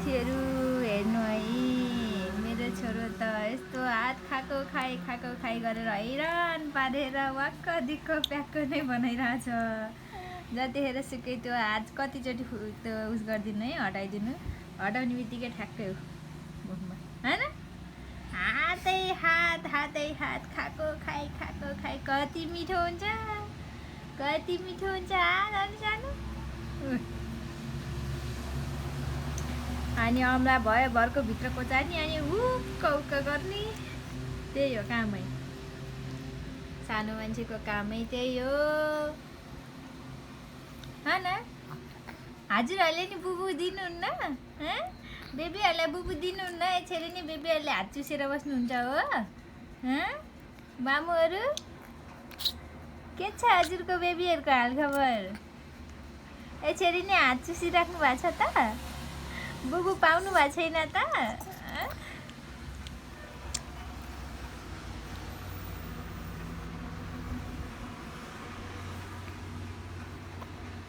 साथीहरू हेर्नु है, मेरो छोरो त यस्तो हात खाएको खाइ गरेर हैरान पारेर वाक्क दिक्क प्याक्क नै बनाइरहेछ। जतिखेर सुकै त्यो हात कतिचोटि त्यो उस गरिदिनु है, हटाइदिनु, हटाउने बित्तिकै ठ्याक्कै हो मुखमा, होइन? हातै हात खाएको खाइ कति मिठो हुन्छ, कति मिठो हुन्छ हात सानो। अनि अमला भयो भरको भित्र कोचार्ने, अनि उक्क गर्ने, त्यही हो कामै। सानो मान्छेको कामै त्यही हो, होइन? हजुरहरूले नि बुबु दिनुहुन्न, बेबीहरूलाई बुबु दिनुहुन्न? यसरी नै बेबीहरूले हात चुसेर बस्नुहुन्छ हो? मामुहरू के छ हजुरको बेबीहरूको हालखबर? यसरी नै हात चुसिराख्नु भएको छ त? बुबु पाउनु भएको छैन त?